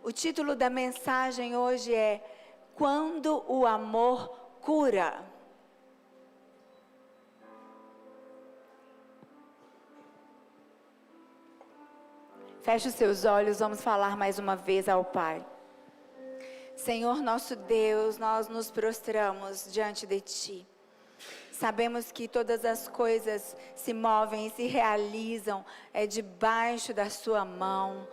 O título da mensagem hoje é Quando o Amor Cura. Feche os seus olhos, vamos falar mais uma vez ao Pai. Senhor nosso Deus, nós nos prostramos diante de Ti. Sabemos que todas as coisas se movem e se realizam debaixo da sua mão,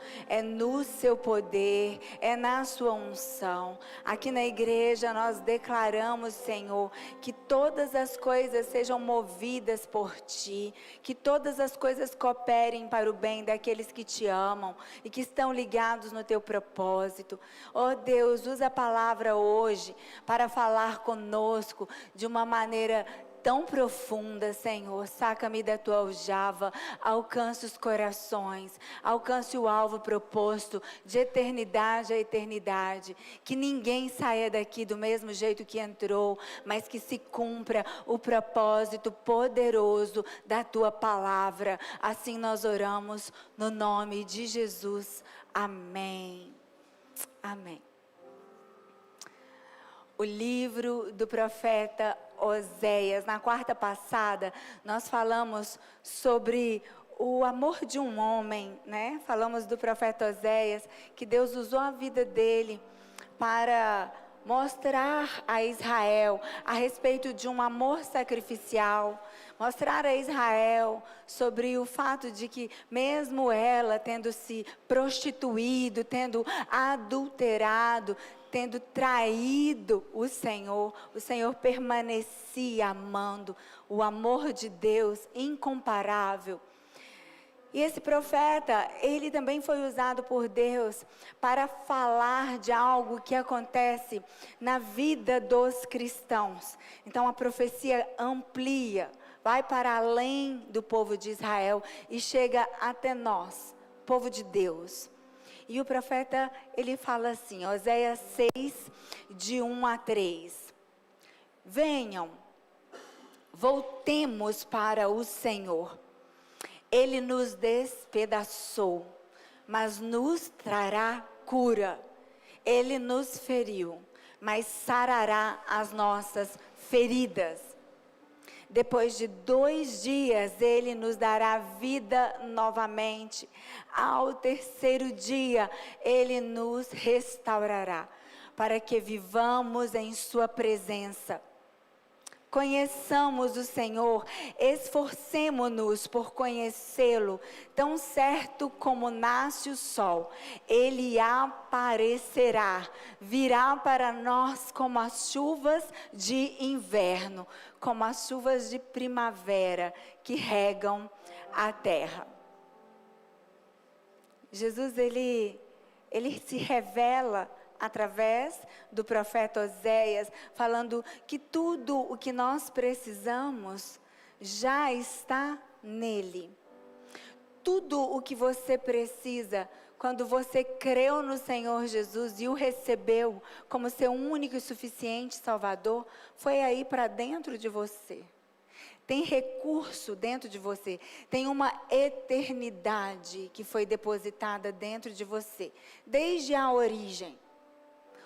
no seu poder, na sua unção. Aqui na igreja nós declaramos, Senhor, que todas as coisas sejam movidas por Ti, que todas as coisas cooperem para o bem daqueles que Te amam e que estão ligados no Teu propósito. Oh Deus, usa a palavra hoje para falar conosco de uma maneira tão profunda, Senhor. Saca-me da tua aljava, alcance os corações, alcance o alvo proposto de eternidade a eternidade, que ninguém saia daqui do mesmo jeito que entrou, mas que se cumpra o propósito poderoso da tua palavra. Assim nós oramos no nome de Jesus. Amém. Amém. O livro do profeta Oséias. Na quarta passada, nós falamos sobre o amor de um homem, né? Falamos do profeta Oséias, que Deus usou a vida dele para mostrar a Israel a respeito de um amor sacrificial, mostrar a Israel sobre o fato de que mesmo ela tendo se prostituído, tendo adulterado, tendo traído o Senhor permanecia amando, o amor de Deus incomparável. E esse profeta, ele também foi usado por Deus para falar de algo que acontece na vida dos cristãos. Então a profecia amplia, vai para além do povo de Israel e chega até nós, povo de Deus. E o profeta, ele fala assim, Oséias 6, de 1 a 3. Venham, voltemos para o Senhor. Ele nos despedaçou, mas nos trará cura. Ele nos feriu, mas sarará as nossas feridas. Depois de 2 dias, Ele nos dará vida novamente. Ao terceiro dia, Ele nos restaurará, para que vivamos em Sua presença. Conheçamos o Senhor, esforcemo-nos por conhecê-lo, tão certo como nasce o sol, Ele aparecerá, virá para nós como as chuvas de inverno, como as chuvas de primavera que regam a terra. Jesus, ele se revela através do profeta Oséias, falando que tudo o que nós precisamos já está nele. Tudo o que você precisa, quando você creu no Senhor Jesus e o recebeu como seu único e suficiente Salvador, foi aí para dentro de você. Tem recurso dentro de você, tem uma eternidade que foi depositada dentro de você, desde a origem.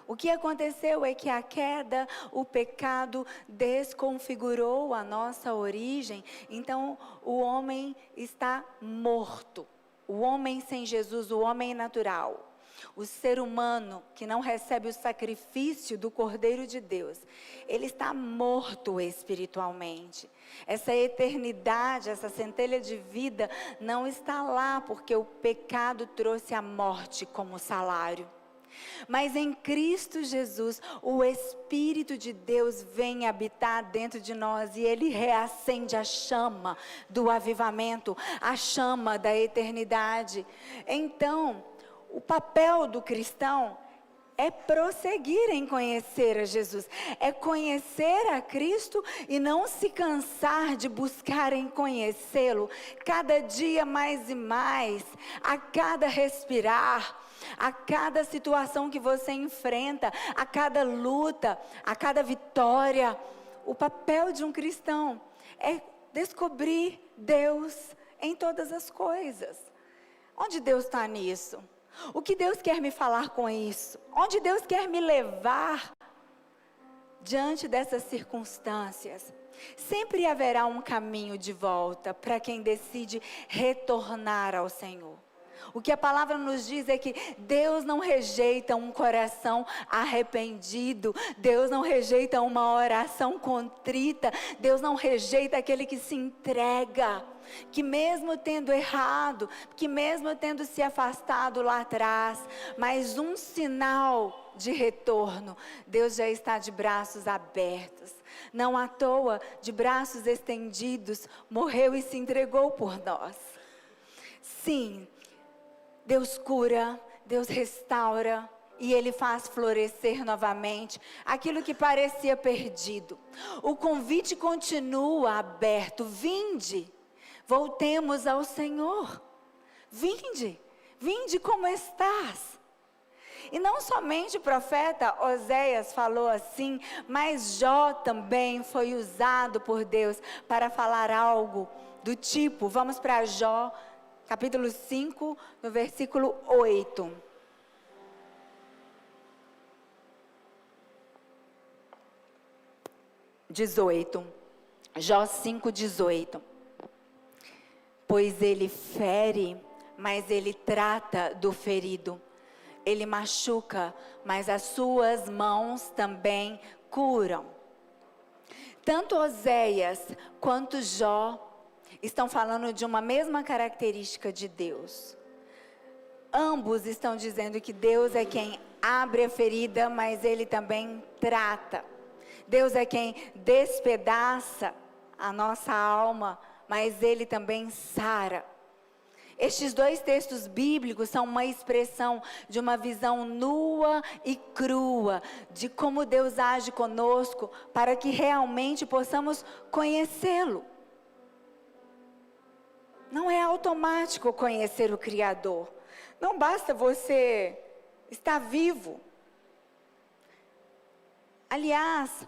O que aconteceu é que a queda, o pecado desconfigurou a nossa origem, então o homem está morto. O homem sem Jesus, o homem natural, o ser humano que não recebe o sacrifício do Cordeiro de Deus, ele está morto espiritualmente. Essa eternidade, essa centelha de vida não está lá porque o pecado trouxe a morte como salário. Mas em Cristo Jesus, o Espírito de Deus vem habitar dentro de nós e Ele reacende a chama do avivamento, a chama da eternidade. Então, o papel do cristão é prosseguir em conhecer a Jesus, é conhecer a Cristo e não se cansar de buscar em conhecê-lo, cada dia mais e mais, a cada respirar, a cada situação que você enfrenta, a cada luta, a cada vitória. O papel de um cristão é descobrir Deus em todas as coisas. Onde Deus está nisso? O que Deus quer me falar com isso? Onde Deus quer me levar diante dessas circunstâncias? Sempre haverá um caminho de volta para quem decide retornar ao Senhor. O que a palavra nos diz é que Deus não rejeita um coração arrependido, Deus não rejeita uma oração contrita, Deus não rejeita aquele que se entrega, que mesmo tendo errado, que mesmo tendo se afastado lá atrás, mas um sinal de retorno, Deus já está de braços abertos. Não à toa, de braços estendidos, morreu e se entregou por nós. Sim, Deus cura, Deus restaura e Ele faz florescer novamente aquilo que parecia perdido. O convite continua aberto, vinde, voltemos ao Senhor, vinde como estás. E não somente o profeta Oséias falou assim, mas Jó também foi usado por Deus para falar algo do tipo, vamos para Jó, capítulo 5, no versículo 8. Jó 5:18. Pois ele fere, mas ele trata do ferido. Ele machuca, mas as suas mãos também curam. Tanto Oséias quanto Jó estão falando de uma mesma característica de Deus. Ambos estão dizendo que Deus é quem abre a ferida, mas Ele também trata. Deus é quem despedaça a nossa alma, mas Ele também sara. Estes dois textos bíblicos são uma expressão de uma visão nua e crua de como Deus age conosco para que realmente possamos conhecê-lo. Não é automático conhecer o Criador. Não basta você estar vivo. Aliás,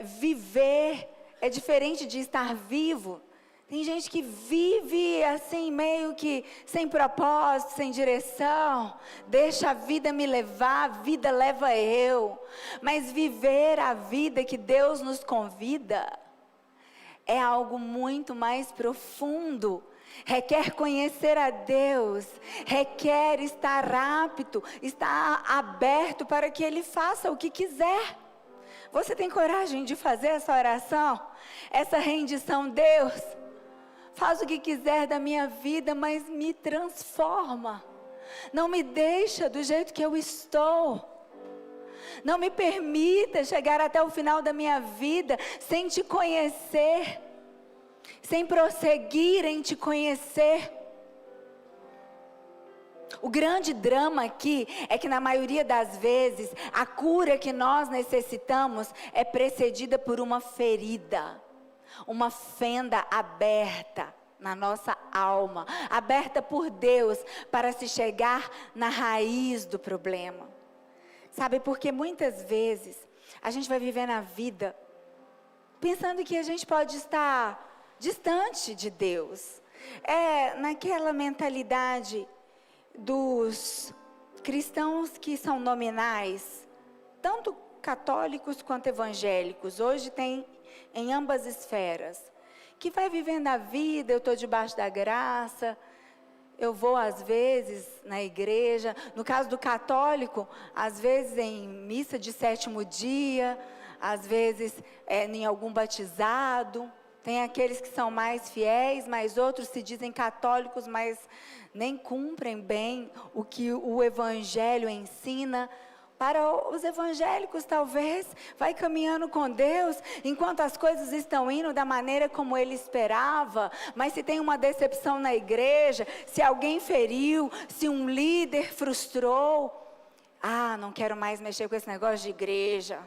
viver é diferente de estar vivo. Tem gente que vive assim, meio que sem propósito, sem direção. Deixa a vida me levar, a vida leva eu. Mas viver a vida que Deus nos convida é algo muito mais profundo. Requer conhecer a Deus, requer estar apto, estar aberto para que Ele faça o que quiser. Você tem coragem de fazer essa oração? Essa rendição, Deus, faz o que quiser da minha vida, mas me transforma. Não me deixa do jeito que eu estou. Não me permita chegar até o final da minha vida sem te conhecer, sem prosseguir em te conhecer. O grande drama aqui é que na maioria das vezes a cura que nós necessitamos é precedida por uma ferida, uma fenda aberta na nossa alma, aberta por Deus para se chegar na raiz do problema. Sabe, porque muitas vezes a gente vai viver na vida pensando que a gente pode estar distante de Deus. É naquela mentalidade dos cristãos que são nominais, tanto católicos quanto evangélicos. Hoje tem em ambas esferas, que vai vivendo a vida, eu estou debaixo da graça, eu vou às vezes na igreja, no caso do católico, às vezes em missa de 7º dia, às vezes em algum batizado. Tem aqueles que são mais fiéis, mas outros se dizem católicos, mas nem cumprem bem o que o Evangelho ensina. Para os evangélicos, talvez, vai caminhando com Deus, enquanto as coisas estão indo da maneira como ele esperava. Mas se tem uma decepção na igreja, se alguém feriu, se um líder frustrou, não quero mais mexer com esse negócio de igreja.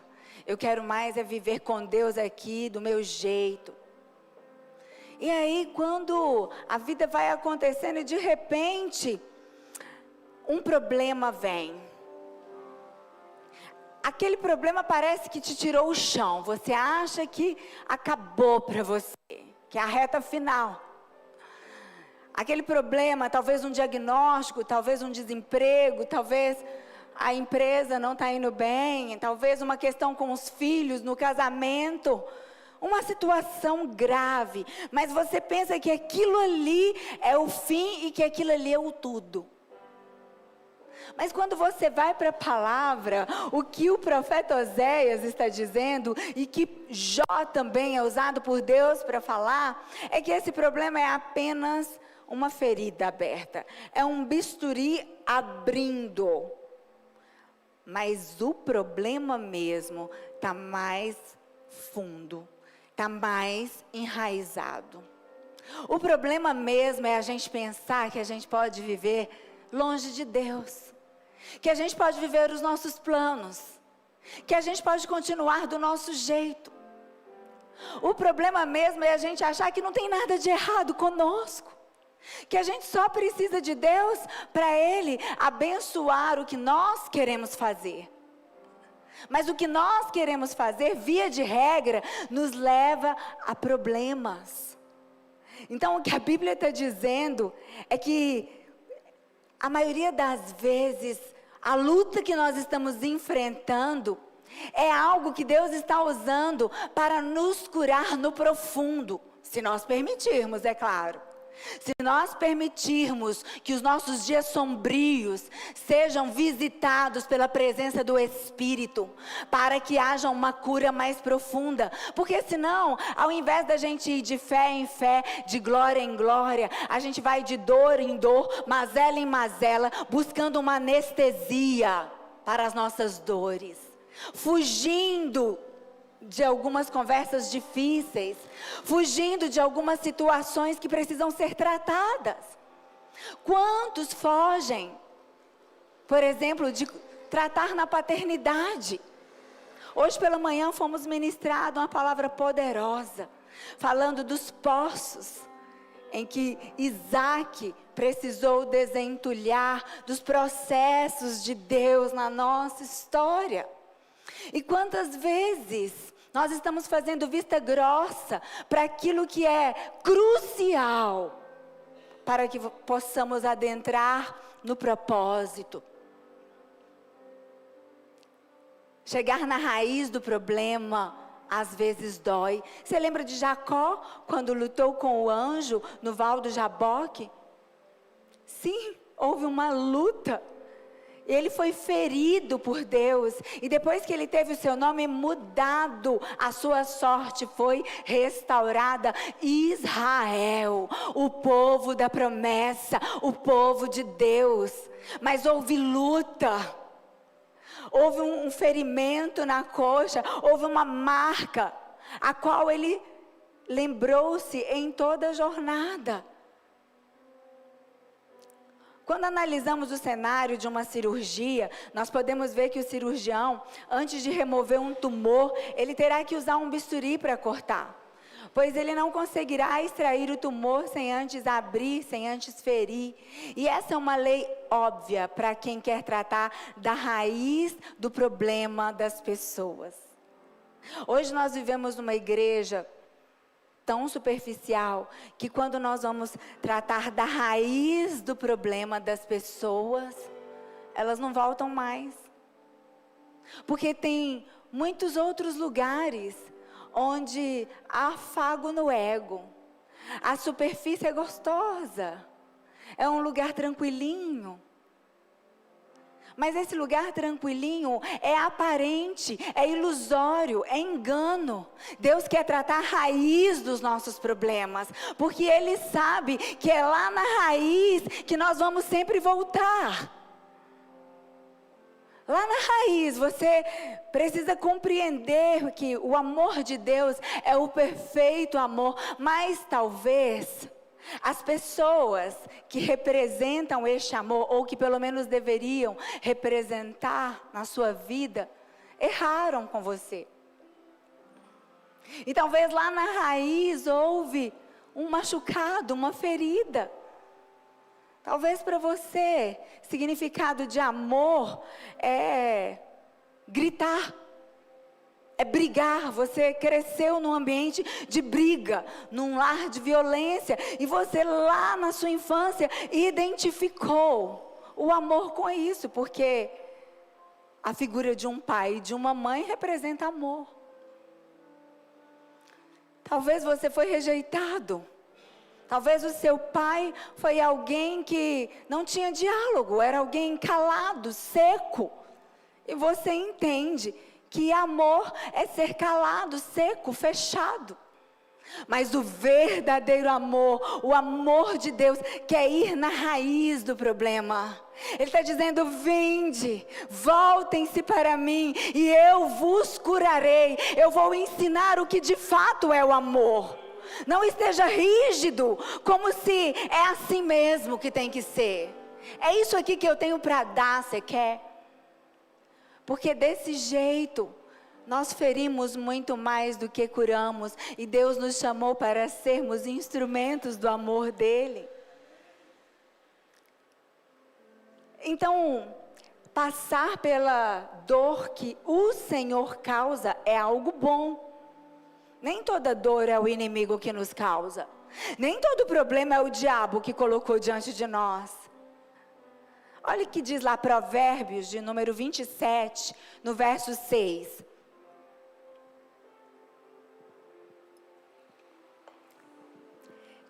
Eu quero mais viver com Deus aqui, do meu jeito. E aí, quando a vida vai acontecendo e de repente, um problema vem. Aquele problema parece que te tirou o chão. Você acha que acabou para você, que é a reta final. aquele problema, talvez um diagnóstico, talvez um desemprego, talvez a empresa não está indo bem, talvez uma questão com os filhos, no casamento, uma situação grave, mas você pensa que aquilo ali é o fim e que aquilo ali é o tudo. Mas quando você vai para a palavra, o que o profeta Oséias está dizendo, e que Jó também é usado por Deus para falar, é que esse problema é apenas uma ferida aberta, é um bisturi abrindo. Mas o problema mesmo está mais fundo, está mais enraizado. O problema mesmo é a gente pensar que a gente pode viver longe de Deus, que a gente pode viver os nossos planos, que a gente pode continuar do nosso jeito. O problema mesmo é a gente achar que não tem nada de errado conosco, que a gente só precisa de Deus para Ele abençoar o que nós queremos fazer. Mas o que nós queremos fazer, via de regra, nos leva a problemas. Então o que a Bíblia está dizendo é que a maioria das vezes, a luta que nós estamos enfrentando é algo que Deus está usando para nos curar no profundo, se nós permitirmos, é claro. Se nós permitirmos que os nossos dias sombrios sejam visitados pela presença do Espírito, para que haja uma cura mais profunda, porque senão, ao invés da gente ir de fé em fé, de glória em glória, a gente vai de dor em dor, mazela em mazela, buscando uma anestesia para as nossas dores, fugindo de algumas conversas difíceis, fugindo de algumas situações que precisam ser tratadas. Quantos fogem, por exemplo, de tratar na paternidade? Hoje pela manhã fomos ministrados uma palavra poderosa, falando dos poços, em que Isaac precisou desentulhar, dos processos de Deus na nossa história. E quantas vezes nós estamos fazendo vista grossa para aquilo que é crucial, para que possamos adentrar no propósito. Chegar na raiz do problema, às vezes dói. Você lembra de Jacó, quando lutou com o anjo no Val do Jaboque? Sim, houve uma luta. Ele foi ferido por Deus, e depois que ele teve o seu nome mudado, a sua sorte foi restaurada. Israel, o povo da promessa, o povo de Deus. Mas houve luta, houve um ferimento na coxa, houve uma marca, a qual ele lembrou-se em toda a jornada. Quando analisamos o cenário de uma cirurgia, nós podemos ver que o cirurgião, antes de remover um tumor, ele terá que usar um bisturi para cortar, pois ele não conseguirá extrair o tumor sem antes abrir, sem antes ferir. E essa é uma lei óbvia para quem quer tratar da raiz do problema das pessoas. Hoje nós vivemos numa igreja tão superficial, que quando nós vamos tratar da raiz do problema das pessoas, elas não voltam mais. Porque tem muitos outros lugares onde há afago no ego. A superfície é gostosa, é um lugar tranquilinho. Mas esse lugar tranquilinho é aparente, é ilusório, é engano. Deus quer tratar a raiz dos nossos problemas, porque Ele sabe que é lá na raiz que nós vamos sempre voltar. Lá na raiz, você precisa compreender que o amor de Deus é o perfeito amor, mas talvez as pessoas que representam este amor, ou que pelo menos deveriam representar na sua vida, erraram com você. E talvez lá na raiz houve um machucado, uma ferida. Talvez para você, significado de amor é gritar, é brigar. Você cresceu num ambiente de briga, num lar de violência, e você lá na sua infância identificou o amor com isso, porque a figura de um pai e de uma mãe representa amor. Talvez você foi rejeitado. Talvez o seu pai foi alguém que não tinha diálogo, era alguém calado, seco. E você entende que amor é ser calado, seco, fechado. Mas o verdadeiro amor, o amor de Deus, quer ir na raiz do problema. Ele está dizendo: vinde, voltem-se para mim e eu vos curarei. Eu vou ensinar o que de fato é o amor. Não esteja rígido, como se é assim mesmo que tem que ser. É isso aqui que eu tenho para dar, você quer? Porque desse jeito, nós ferimos muito mais do que curamos. E Deus nos chamou para sermos instrumentos do amor dEle. Então, passar pela dor que o Senhor causa é algo bom. Nem toda dor é o inimigo que nos causa. Nem todo problema é o diabo que colocou diante de nós. Olha o que diz lá Provérbios, de número 27, no verso 6.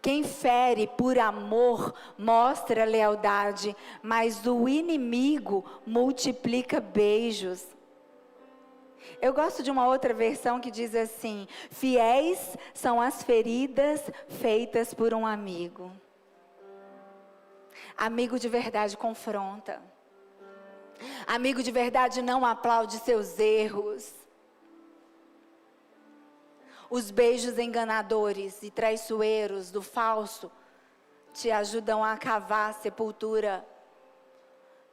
Quem fere por amor mostra lealdade, mas o inimigo multiplica beijos. Eu gosto de uma outra versão que diz assim: fiéis são as feridas feitas por um amigo. Amigo de verdade confronta. Amigo de verdade não aplaude seus erros. Os beijos enganadores e traiçoeiros do falso te ajudam a cavar a sepultura.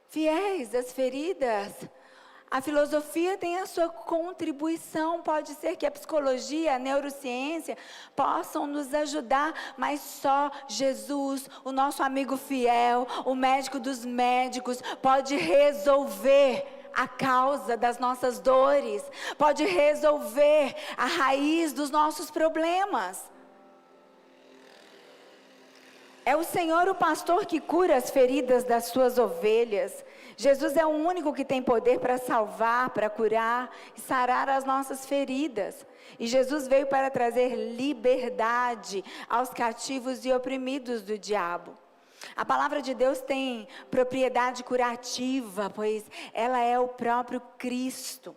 Fiéis às feridas. A filosofia tem a sua contribuição. Pode ser que a psicologia, a neurociência possam nos ajudar, mas só Jesus, o nosso amigo fiel, o médico dos médicos, pode resolver a causa das nossas dores, pode resolver a raiz dos nossos problemas. É o Senhor, o pastor, que cura as feridas das suas ovelhas. Jesus é o único que tem poder para salvar, para curar e sarar as nossas feridas. E Jesus veio para trazer liberdade aos cativos e oprimidos do diabo. A palavra de Deus tem propriedade curativa, pois ela é o próprio Cristo.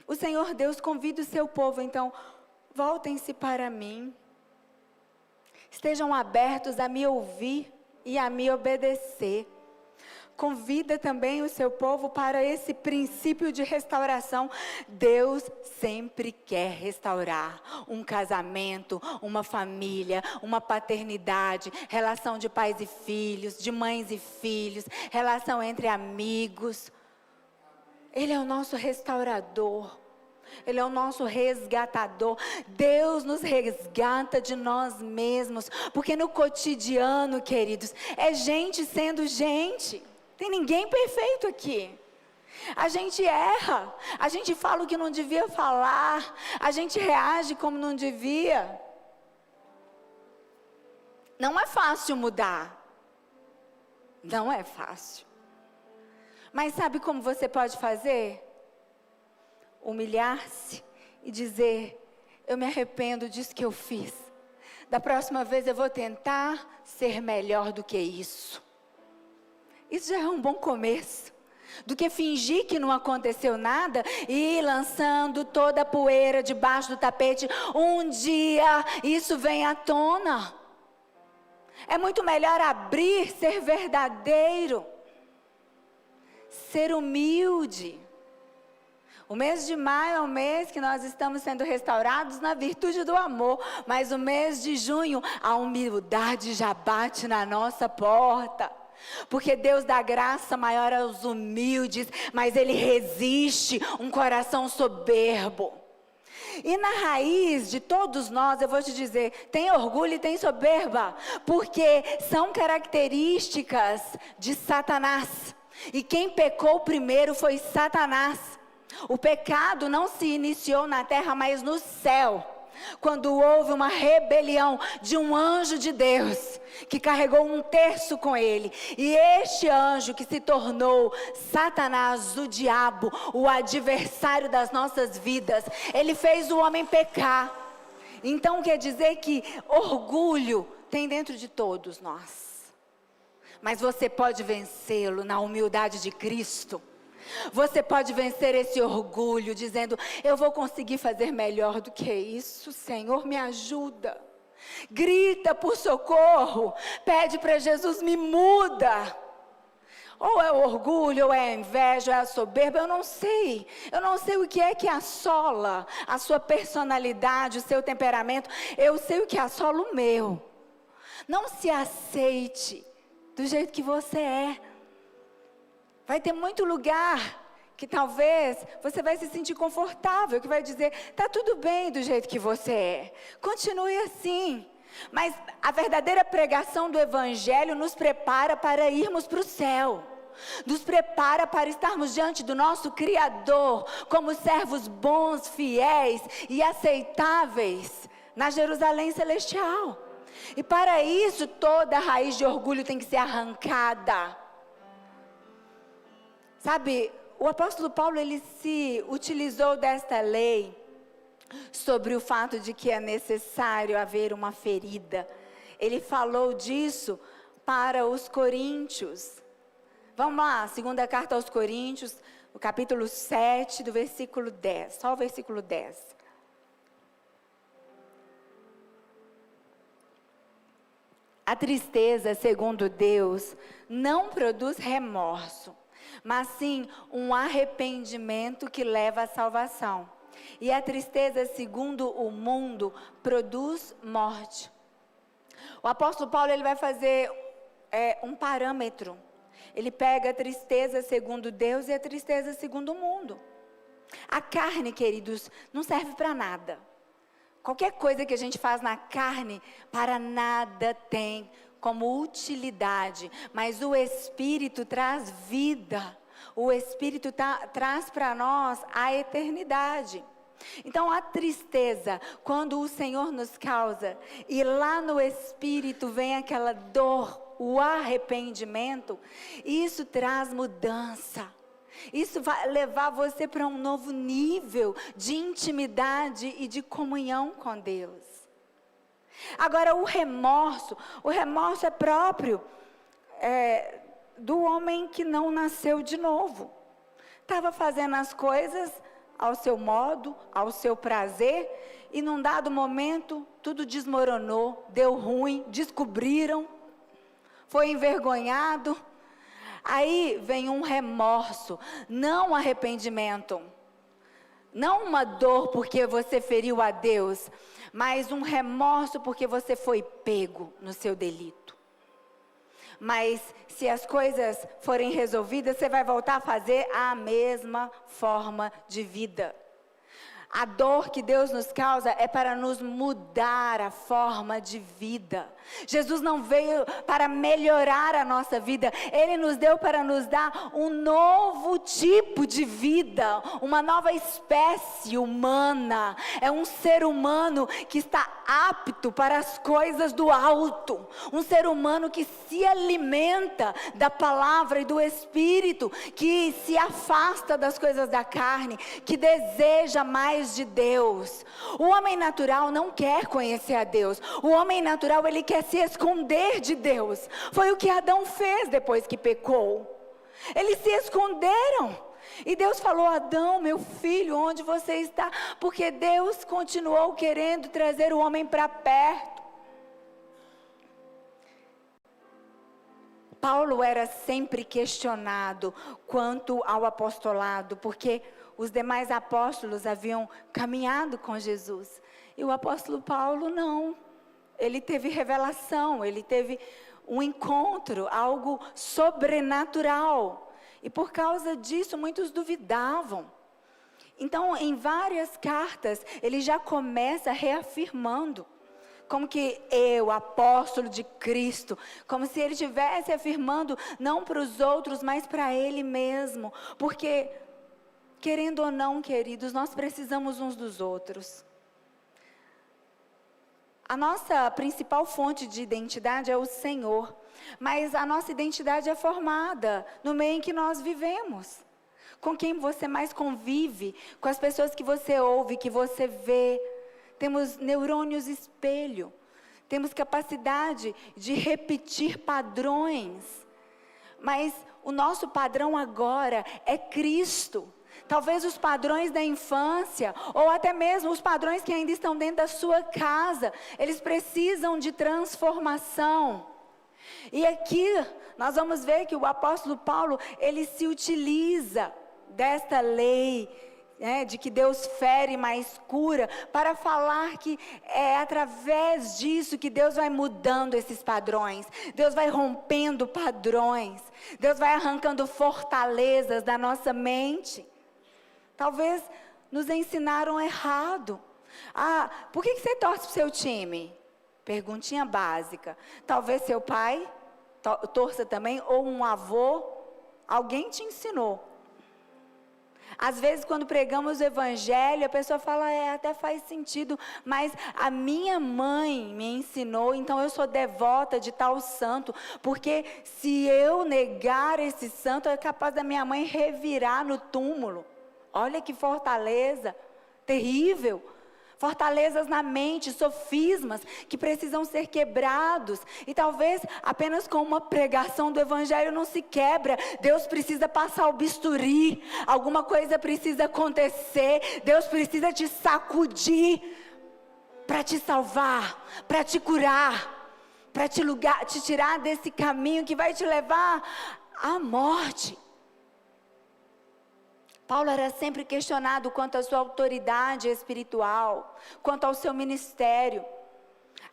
O Senhor Deus convida o seu povo, então, voltem-se para mim. Estejam abertos a me ouvir e a me obedecer. Convida também o seu povo para esse princípio de restauração. Deus sempre quer restaurar um casamento, uma família, uma paternidade, relação de pais e filhos, de mães e filhos, relação entre amigos. Ele é o nosso restaurador. Ele é o nosso resgatador. Deus nos resgata de nós mesmos, porque no cotidiano, queridos, é gente sendo gente. Tem ninguém perfeito aqui. A gente erra, a gente fala o que não devia falar, a gente reage como não devia. Não é fácil mudar. Não é fácil. Mas sabe como você pode fazer? Humilhar-se e dizer: eu me arrependo disso que eu fiz. Da próxima vez eu vou tentar ser melhor do que isso. Isso já é um bom começo. Do que fingir que não aconteceu nada e ir lançando toda a poeira debaixo do tapete. Um dia isso vem à tona. É muito melhor abrir, ser verdadeiro, ser humilde. O mês de maio é um mês que nós estamos sendo restaurados na virtude do amor. Mas o mês de junho, a humildade já bate na nossa porta. Porque Deus dá graça maior aos humildes, mas Ele resiste um coração soberbo. E na raiz de todos nós, eu vou te dizer, tem orgulho e tem soberba, porque são características de Satanás. E quem pecou primeiro foi Satanás. O pecado não se iniciou na terra, mas no céu. Quando houve uma rebelião de um anjo de Deus, que carregou um terço com ele. E este anjo que se tornou Satanás, o diabo, o adversário das nossas vidas, ele fez o homem pecar. Então quer dizer que orgulho tem dentro de todos nós. Mas você pode vencê-lo na humildade de Cristo. Você pode vencer esse orgulho dizendo: eu vou conseguir fazer melhor do que isso, Senhor, me ajuda. Grita por socorro, pede para Jesus: me muda. Ou é o orgulho, ou é a inveja, ou é a soberba, eu não sei o que é que assola a sua personalidade, o seu temperamento. Eu sei o que assola o meu. Não se aceite do jeito que você é. Vai ter muito lugar que talvez você vai se sentir confortável, que vai dizer: está tudo bem do jeito que você é, continue assim. Mas a verdadeira pregação do Evangelho nos prepara para irmos para o céu. Nos prepara para estarmos diante do nosso Criador, como servos bons, fiéis e aceitáveis na Jerusalém celestial. E para isso toda raiz de orgulho tem que ser arrancada. Sabe, o apóstolo Paulo, ele se utilizou desta lei sobre o fato de que é necessário haver uma ferida. Ele falou disso para os coríntios. Vamos lá, segunda carta aos Coríntios, o capítulo 7, do versículo 10, só o versículo 10. A tristeza, segundo Deus, não produz remorso, mas sim um arrependimento que leva à salvação. E a tristeza, segundo o mundo, produz morte. O apóstolo Paulo, ele vai fazer um parâmetro. Ele pega a tristeza segundo Deus e a tristeza segundo o mundo. A carne, queridos, não serve para nada. Qualquer coisa que a gente faz na carne, para nada tem como utilidade, mas o Espírito traz vida, o Espírito traz para nós a eternidade. Então a tristeza, quando o Senhor nos causa, e lá no Espírito vem aquela dor, o arrependimento, isso traz mudança. Isso vai levar você para um novo nível de intimidade e de comunhão com Deus. Agora o remorso é próprio do homem que não nasceu de novo. Estava fazendo as coisas ao seu modo, ao seu prazer, e num dado momento tudo desmoronou, deu ruim, descobriram, foi envergonhado. Aí vem um remorso, não arrependimento, não uma dor porque você feriu a Deus, mas um remorso porque você foi pego no seu delito. Mas se as coisas forem resolvidas, você vai voltar a fazer a mesma forma de vida. A dor que Deus nos causa é para nos mudar a forma de vida. Jesus não veio para melhorar a nossa vida. Ele nos deu para nos dar um novo tipo de vida. Uma nova espécie humana. É um ser humano que está apto para as coisas do alto. Um ser humano que se alimenta da palavra e do Espírito. Que se afasta das coisas da carne. Que deseja mais de Deus. O homem natural não quer conhecer a Deus. O homem natural, ele quer se esconder de Deus. Foi o que Adão fez depois que pecou. Eles se esconderam. E Deus falou: Adão, meu filho, onde você está? Porque Deus continuou querendo trazer o homem para perto. Paulo era sempre questionado quanto ao apostolado, porque os demais apóstolos haviam caminhado com Jesus. E o apóstolo Paulo não. Ele teve revelação, ele teve um encontro, algo sobrenatural. E por causa disso, muitos duvidavam. Então, em várias cartas, ele já começa reafirmando. Como que eu, apóstolo de Cristo, como se ele estivesse afirmando não para os outros, mas para ele mesmo. Porque Querendo ou não, queridos, nós precisamos uns dos outros. A nossa principal fonte de identidade é o Senhor, mas a nossa identidade é formada no meio em que nós vivemos. Com quem você mais convive, com as pessoas que você ouve, que você vê. Temos neurônios espelho, temos capacidade de repetir padrões, mas o nosso padrão agora é Cristo. Talvez os padrões da infância, ou até mesmo os padrões que ainda estão dentro da sua casa, eles precisam de transformação. E aqui nós vamos ver que o apóstolo Paulo, ele se utiliza desta lei, de que Deus fere, mas cura, para falar que é através disso que Deus vai mudando esses padrões, Deus vai rompendo padrões, Deus vai arrancando fortalezas da nossa mente. Talvez nos ensinaram errado. Por que você torce para o seu time? Perguntinha básica. Talvez seu pai torça também, ou um avô, alguém te ensinou. Às vezes, quando pregamos o evangelho, a pessoa fala, até faz sentido, mas a minha mãe me ensinou, então eu sou devota de tal santo, porque se eu negar esse santo, é capaz da minha mãe revirar no túmulo. Olha que fortaleza terrível. Fortalezas na mente, sofismas que precisam ser quebrados. E talvez apenas com uma pregação do evangelho não se quebra. Deus precisa passar o bisturi. Alguma coisa precisa acontecer. Deus precisa te sacudir para te salvar, para te curar, para te tirar desse caminho que vai te levar à morte. Paulo era sempre questionado quanto à sua autoridade espiritual, quanto ao seu ministério.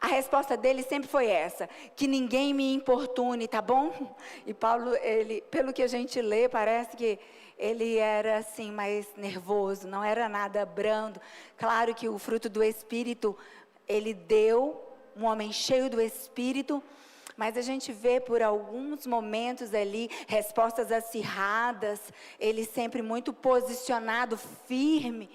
A resposta dele sempre foi essa, que ninguém me importune, tá bom? E Paulo, pelo que a gente lê, parece que ele era assim, mais nervoso, não era nada brando. Claro que o fruto do Espírito, ele deu, um homem cheio do Espírito, mas a gente vê por alguns momentos ali, respostas acirradas, ele sempre muito posicionado, firme.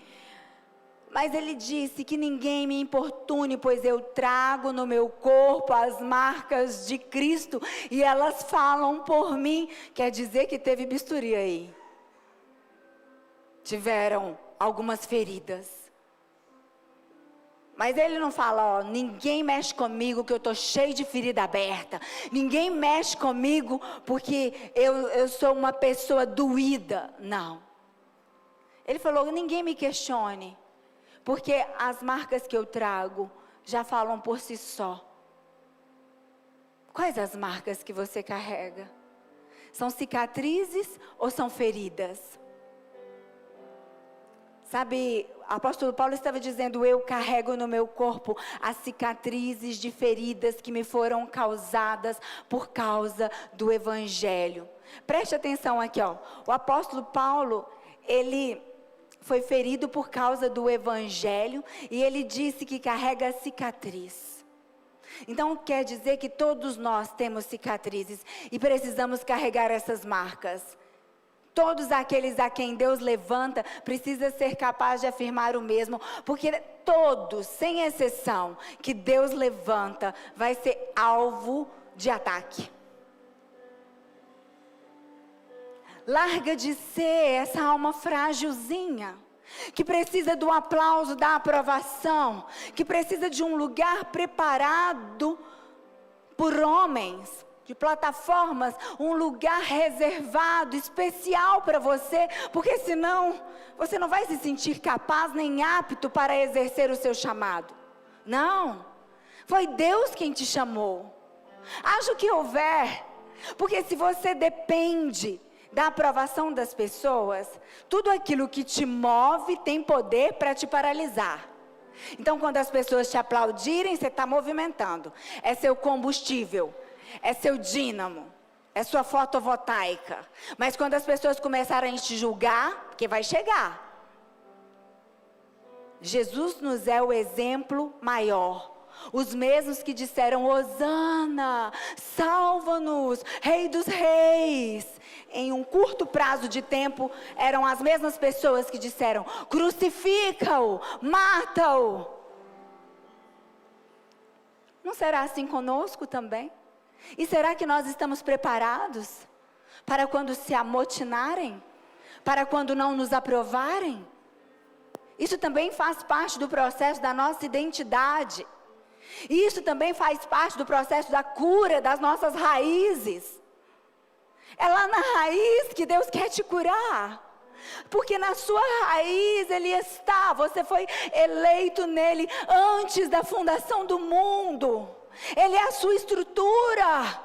Mas ele disse que ninguém me importune, pois eu trago no meu corpo as marcas de Cristo, e elas falam por mim. Quer dizer que teve bisturi aí. Tiveram algumas feridas. Mas ele não fala, ninguém mexe comigo que eu estou cheio de ferida aberta. Ninguém mexe comigo porque eu sou uma pessoa doída. Não. Ele falou, ninguém me questione. Porque as marcas que eu trago já falam por si só. Quais as marcas que você carrega? São cicatrizes ou são feridas? Sabe, o apóstolo Paulo estava dizendo, eu carrego no meu corpo as cicatrizes de feridas que me foram causadas por causa do evangelho. Preste atenção aqui, o apóstolo Paulo, ele foi ferido por causa do evangelho e ele disse que carrega cicatriz. Então quer dizer que todos nós temos cicatrizes e precisamos carregar essas marcas. Todos aqueles a quem Deus levanta, precisa ser capaz de afirmar o mesmo, porque todos, sem exceção, que Deus levanta, vai ser alvo de ataque. Larga de ser essa alma frágilzinha, que precisa do aplauso, da aprovação, que precisa de um lugar preparado por homens, de plataformas, um lugar reservado, especial para você, porque senão você não vai se sentir capaz nem apto para exercer o seu chamado. Não, foi Deus quem te chamou. Haja o que houver, porque se você depende da aprovação das pessoas, tudo aquilo que te move tem poder para te paralisar. Então quando as pessoas te aplaudirem, você está movimentando, é seu combustível, é seu dínamo, é sua fotovoltaica. Mas quando as pessoas começarem a te julgar, porque vai chegar. Jesus nos é o exemplo maior, Os mesmos que disseram: Hosana, salva-nos, Rei dos Reis. Em um curto prazo de tempo, eram as mesmas pessoas que disseram: crucifica-o, mata-o. Não será assim conosco também? E será que nós estamos preparados para quando se amotinarem? Para quando não nos aprovarem? Isso também faz parte do processo da nossa identidade. E isso também faz parte do processo da cura das nossas raízes. É lá na raiz que Deus quer te curar. Porque na sua raiz Ele está. Você foi eleito nele antes da fundação do mundo. Ele é a sua estrutura.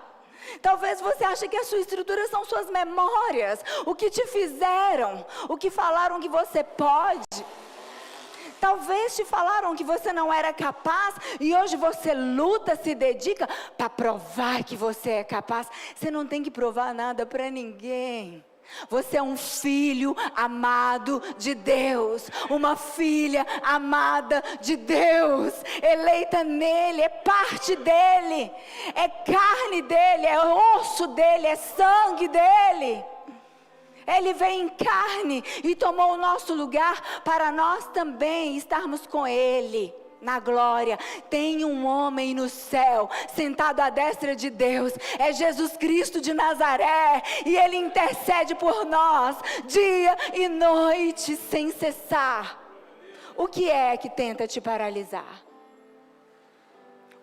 Talvez você ache que a sua estrutura são suas memórias. O que te fizeram. O que falaram que você pode. Talvez te falaram que você não era capaz e hoje você luta, se dedica para provar que você é capaz. Você não tem que provar nada para ninguém. Você é um filho amado de Deus, uma filha amada de Deus, eleita nele, é parte dele, é carne dele, é osso dele, é sangue dele. Ele veio em carne e tomou o nosso lugar para nós também estarmos com Ele na glória. Tem um homem no céu, sentado à destra de Deus, é Jesus Cristo de Nazaré, e Ele intercede por nós, dia e noite, sem cessar. O que é que tenta te paralisar?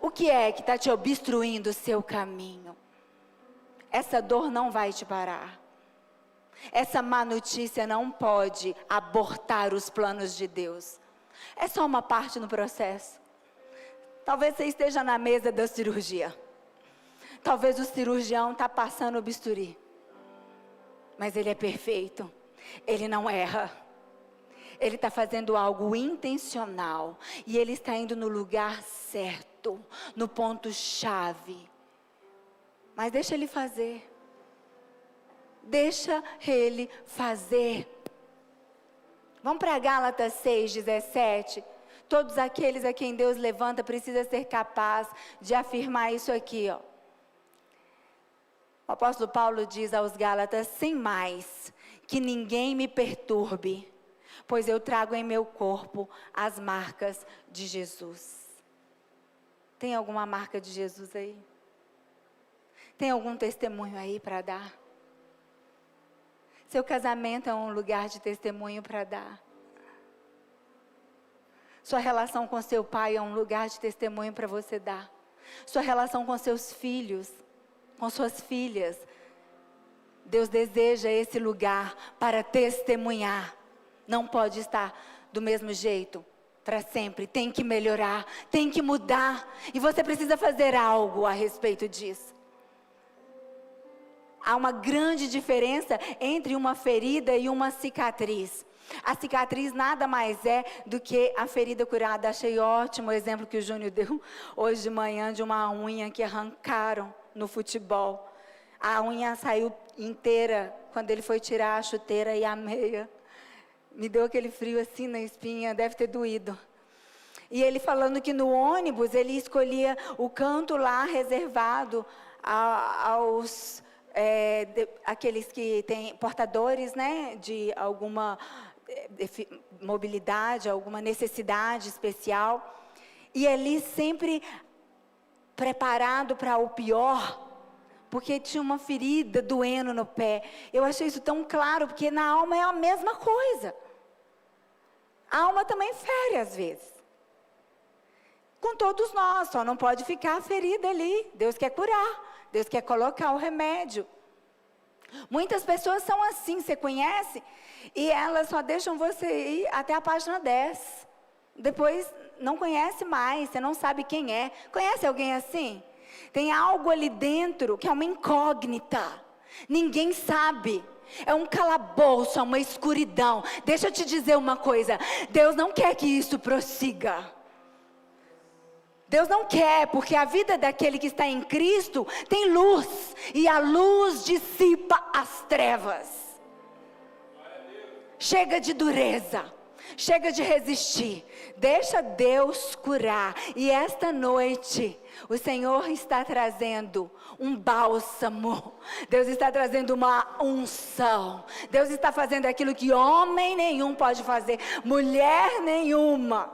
O que é que está te obstruindo o seu caminho? Essa dor não vai te parar. Essa má notícia não pode abortar os planos de Deus. É só uma parte no processo. Talvez você esteja na mesa da cirurgia. Talvez o cirurgião está passando o bisturi. Mas ele é perfeito. Ele não erra. Ele está fazendo algo intencional. E ele está indo no lugar certo. No ponto-chave. Mas deixa ele fazer. Deixa ele fazer. Vamos para Gálatas 6:17. Todos aqueles a quem Deus levanta precisa ser capaz de afirmar isso aqui, ó. O apóstolo Paulo diz aos Gálatas: sem mais, que ninguém me perturbe, pois eu trago em meu corpo as marcas de Jesus. Tem alguma marca de Jesus aí? Tem algum testemunho aí para dar? Seu casamento é um lugar de testemunho para dar. Sua relação com seu pai é um lugar de testemunho para você dar. Sua relação com seus filhos, com suas filhas. Deus deseja esse lugar para testemunhar. Não pode estar do mesmo jeito para sempre. Tem que melhorar, tem que mudar. E você precisa fazer algo a respeito disso. Há uma grande diferença entre uma ferida e uma cicatriz. A cicatriz nada mais é do que a ferida curada. Achei ótimo o exemplo que o Júnior deu hoje de manhã de uma unha que arrancaram no futebol. A unha saiu inteira quando ele foi tirar a chuteira e a meia. Me deu aquele frio assim na espinha, deve ter doído. E ele falando que no ônibus ele escolhia o canto lá reservado aos... aqueles que têm portadores, né, de alguma mobilidade, alguma necessidade especial, e ali sempre preparado para o pior, porque tinha uma ferida doendo no pé. Eu achei isso tão claro, porque na alma é a mesma coisa. A alma também fere às vezes. Com todos nós, só não pode ficar ferida ali. Deus quer curar. Deus quer colocar o remédio. Muitas pessoas são assim, você conhece? E elas só deixam você ir até a página 10. Depois não conhece mais, você não sabe quem é. Conhece alguém assim? Tem algo ali dentro que é uma incógnita. Ninguém sabe. É um calabouço, é uma escuridão. Deixa eu te dizer uma coisa. Deus não quer que isso prossiga. Deus não quer, porque a vida daquele que está em Cristo tem luz, e a luz dissipa as trevas. Chega de dureza, Chega de resistir. Deixa Deus curar. E esta noite, o Senhor está trazendo um bálsamo. Deus está trazendo uma unção. Deus está fazendo aquilo que homem nenhum pode fazer. Mulher nenhuma.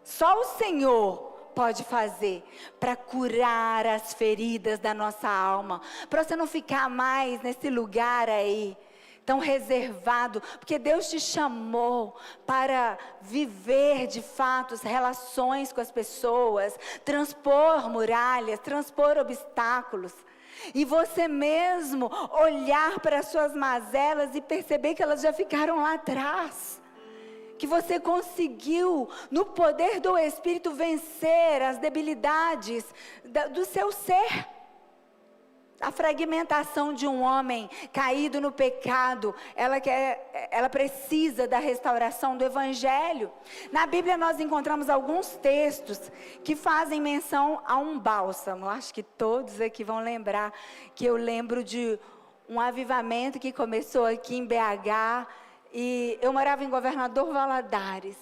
Só o Senhor pode fazer para curar as feridas da nossa alma. Para você não ficar mais nesse lugar aí tão reservado, porque Deus te chamou para viver de fato as relações com as pessoas, transpor muralhas, transpor obstáculos, e você mesmo olhar para as suas mazelas e perceber que elas já ficaram lá atrás, que você conseguiu, no poder do Espírito, vencer as debilidades do seu ser. A fragmentação de um homem caído no pecado, ela precisa da restauração do Evangelho. Na Bíblia nós encontramos alguns textos que fazem menção a um bálsamo. Acho que todos aqui vão lembrar, que eu lembro de um avivamento que começou aqui em BH, e eu morava em Governador Valadares,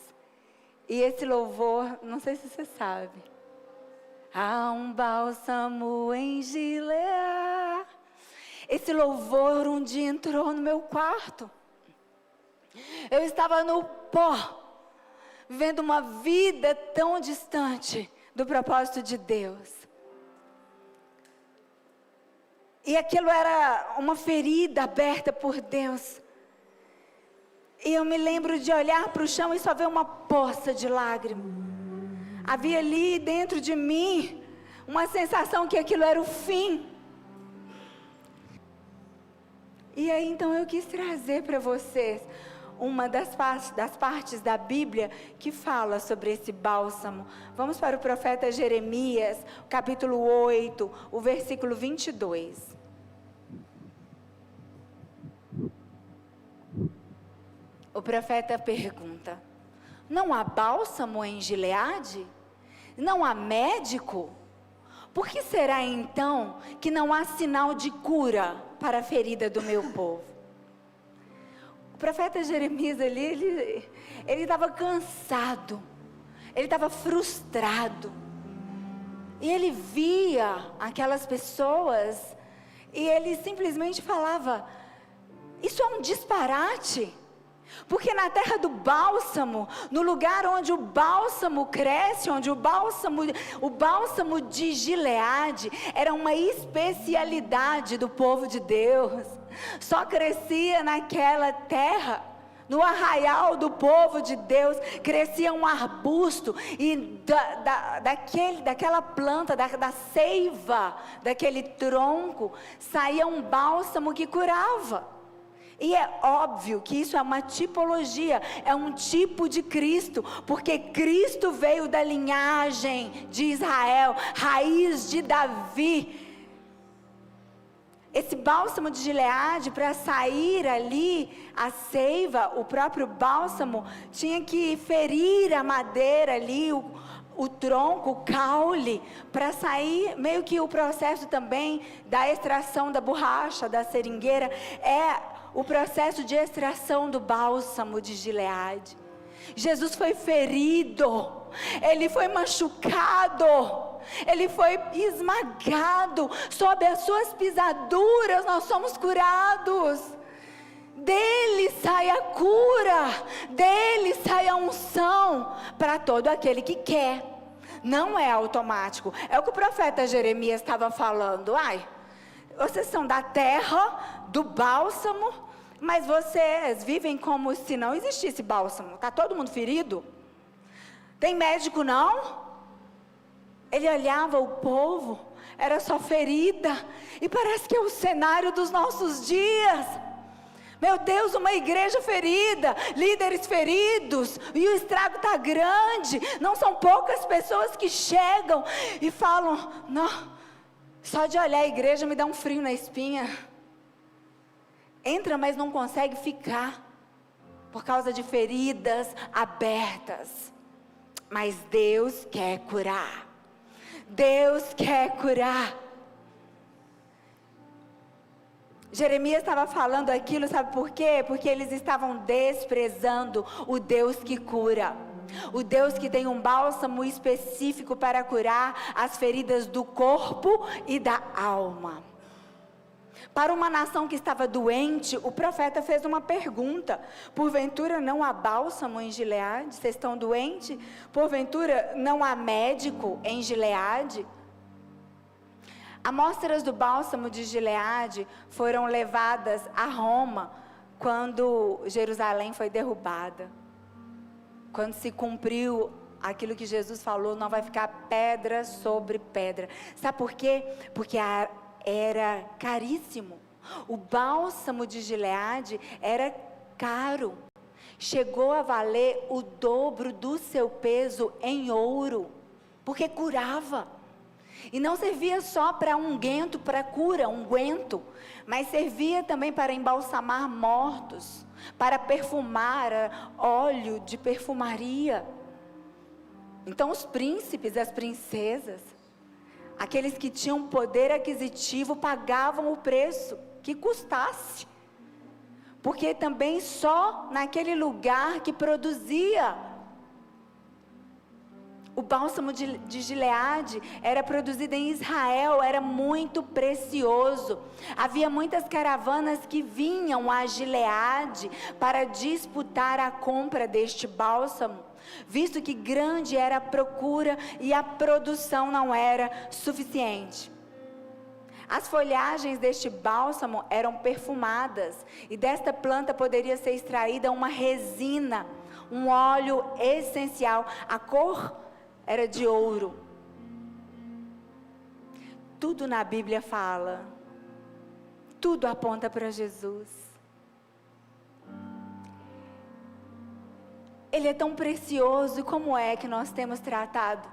e esse louvor, não sei se você sabe, há um bálsamo em Gileade. Esse louvor um dia entrou no meu quarto. Eu estava no pó, vivendo uma vida tão distante do propósito de Deus. E aquilo era uma ferida aberta por Deus. E eu me lembro de olhar para o chão e só ver uma poça de lágrimas. Havia ali dentro de mim uma sensação que aquilo era o fim. E aí então eu quis trazer para vocês uma das partes da Bíblia que fala sobre esse bálsamo. Vamos para o profeta Jeremias, capítulo 8, o versículo 22. O profeta pergunta: não há bálsamo em Gileade? Não há médico? Por que será então que não há sinal de cura para a ferida do meu povo? O profeta Jeremias ali, ele estava cansado, ele estava frustrado, e ele via aquelas pessoas, e ele simplesmente falava: isso é um disparate. Porque na terra do bálsamo, no lugar onde o bálsamo cresce, onde o bálsamo de Gileade era uma especialidade do povo de Deus, só crescia naquela terra, no arraial do povo de Deus, crescia um arbusto, e daquela planta, da seiva, daquele tronco, saía um bálsamo que curava. E é óbvio que isso é uma tipologia, é um tipo de Cristo, porque Cristo veio da linhagem de Israel, raiz de Davi. Esse bálsamo de Gileade, para sair ali a seiva, o próprio bálsamo, tinha que ferir a madeira ali, o tronco, o caule, para sair, meio que o processo também da extração da borracha, da seringueira, é o processo de extração do bálsamo de Gileade. Jesus foi ferido, ele foi machucado, ele foi esmagado, sob as suas pisaduras nós somos curados. Dele sai a cura, dele sai a unção para todo aquele que quer. Não é automático. É o que o profeta Jeremias estava falando. Vocês são da terra, do bálsamo, mas vocês vivem como se não existisse bálsamo. Está todo mundo ferido? Tem médico não? Ele olhava o povo, era só ferida, e parece que é o cenário dos nossos dias. Meu Deus, uma igreja ferida, líderes feridos, e o estrago está grande. Não são poucas pessoas que chegam e falam: não, só de olhar a igreja me dá um frio na espinha. Entra, mas não consegue ficar, por causa de feridas abertas. Mas Deus quer curar. Deus quer curar. Jeremias estava falando aquilo, sabe por quê? Porque eles estavam desprezando o Deus que cura. O Deus que tem um bálsamo específico para curar as feridas do corpo e da alma. Para uma nação que estava doente, o profeta fez uma pergunta: porventura não há bálsamo em Gileade? Vocês estão doentes? Porventura não há médico em Gileade? Amostras do bálsamo de Gileade foram levadas a Roma quando Jerusalém foi derrubada. Quando se cumpriu aquilo que Jesus falou, não vai ficar pedra sobre pedra. Sabe por quê? Porque era caríssimo. O bálsamo de Gileade era caro. Chegou a valer o dobro do seu peso em ouro, porque curava. E não servia só para unguento, para cura, unguento, mas servia também para embalsamar mortos, para perfumar, óleo de perfumaria. Então os príncipes, as princesas, aqueles que tinham poder aquisitivo, pagavam o preço que custasse, porque também só naquele lugar que produzia. O bálsamo de Gileade era produzido em Israel, era muito precioso. Havia muitas caravanas que vinham a Gileade para disputar a compra deste bálsamo, visto que grande era a procura e a produção não era suficiente. As folhagens deste bálsamo eram perfumadas, e desta planta poderia ser extraída uma resina, um óleo essencial. A cor era de ouro. Tudo na Bíblia fala, tudo aponta para Jesus. Ele é tão precioso. Como é que nós temos tratado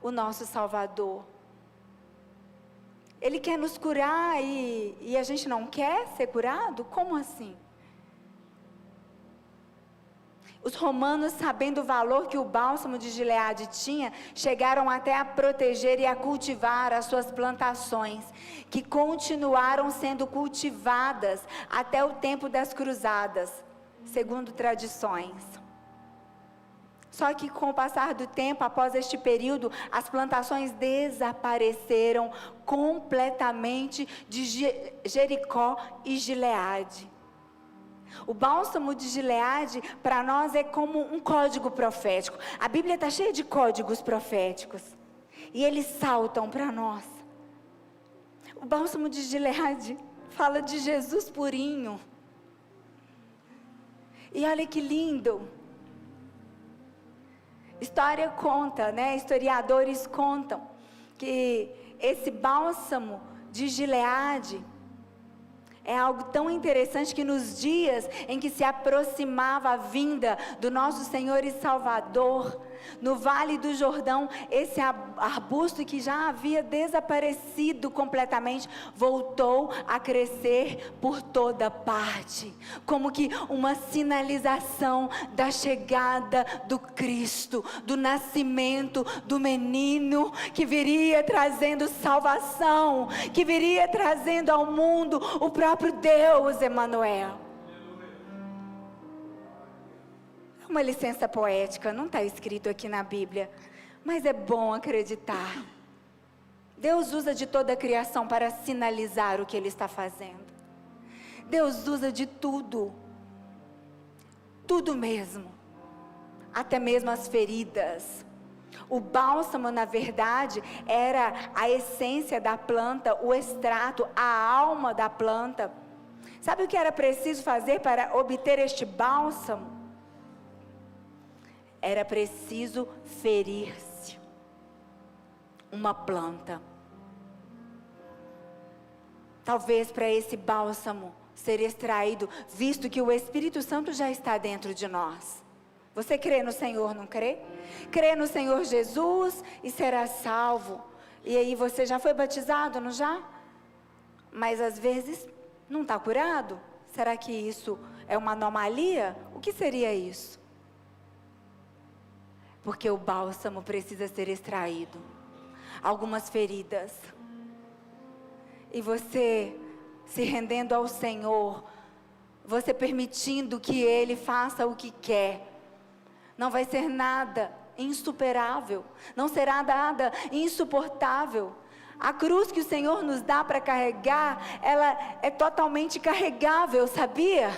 o nosso Salvador? Ele quer nos curar e a gente não quer ser curado? Como assim? Os romanos, sabendo o valor que o bálsamo de Gileade tinha, chegaram até a proteger e a cultivar as suas plantações, que continuaram sendo cultivadas até o tempo das cruzadas, segundo tradições. Só que com o passar do tempo, após este período, as plantações desapareceram completamente de Jericó e Gileade. O bálsamo de Gileade para nós é como um código profético. A Bíblia está cheia de códigos proféticos e eles saltam para nós. O bálsamo de Gileade fala de Jesus purinho. E olha que lindo. História conta, né? Historiadores contam que esse bálsamo de Gileade é algo tão interessante que nos dias em que se aproximava a vinda do nosso Senhor e Salvador, no Vale do Jordão, esse arbusto que já havia desaparecido completamente, voltou a crescer por toda parte, como que uma sinalização da chegada do Cristo, do nascimento do menino, que viria trazendo salvação, que viria trazendo ao mundo o próprio Deus Emanuel. Uma licença poética, não está escrito aqui na Bíblia, mas é bom acreditar. Deus usa de toda a criação para sinalizar o que Ele está fazendo. Deus usa de tudo, tudo mesmo, até mesmo as feridas. O bálsamo, na verdade, era a essência da planta, o extrato, a alma da planta. Sabe o que era preciso fazer para obter este bálsamo? Era preciso ferir-se uma planta. Talvez para esse bálsamo ser extraído, visto que o Espírito Santo já está dentro de nós. Você crê no Senhor, não crê? Crê no Senhor Jesus e será salvo. E aí você já foi batizado, não já? Mas às vezes não está curado? Será que isso é uma anomalia? O que seria isso? Porque o bálsamo precisa ser extraído. Algumas feridas. E você se rendendo ao Senhor, você permitindo que Ele faça o que quer, não vai ser nada insuperável, não será nada insuportável. A cruz que o Senhor nos dá para carregar, ela é totalmente carregável, sabia?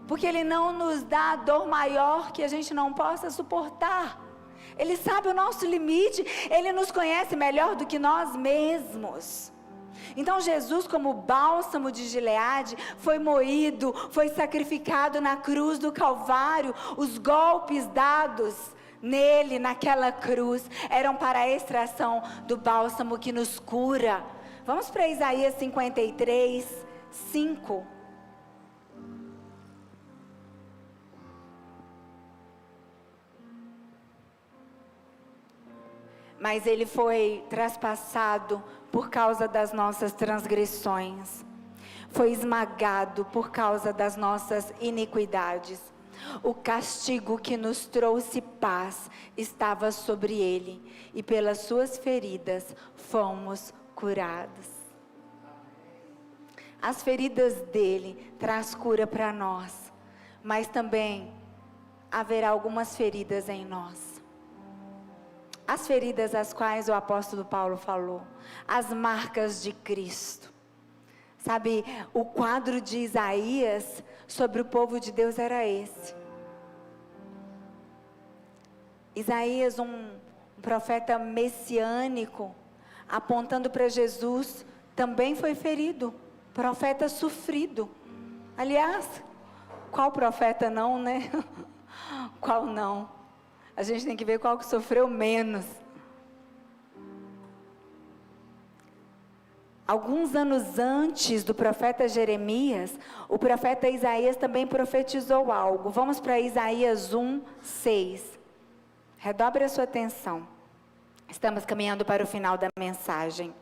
Porque Ele não nos dá dor maior que a gente não possa suportar. Ele sabe o nosso limite, Ele nos conhece melhor do que nós mesmos. Então Jesus, como bálsamo de Gileade, foi moído, foi sacrificado na cruz do Calvário. Os golpes dados nele, naquela cruz, eram para a extração do bálsamo que nos cura. Vamos para Isaías 53, 5. Mas ele foi traspassado por causa das nossas transgressões, foi esmagado por causa das nossas iniquidades. O castigo que nos trouxe paz estava sobre ele, e pelas suas feridas fomos curados. As feridas dele traz cura para nós, mas também haverá algumas feridas em nós. As feridas às quais o apóstolo Paulo falou, as marcas de Cristo. Sabe, o quadro de Isaías sobre o povo de Deus era esse. Isaías, um profeta messiânico, apontando para Jesus, também foi ferido, profeta sofrido. Aliás, qual profeta não, né? Qual não? A gente tem que ver qual que sofreu menos. Alguns anos antes do profeta Jeremias, o profeta Isaías também profetizou algo. Vamos para Isaías 1, 6. Redobre a sua atenção. Estamos caminhando para o final da mensagem.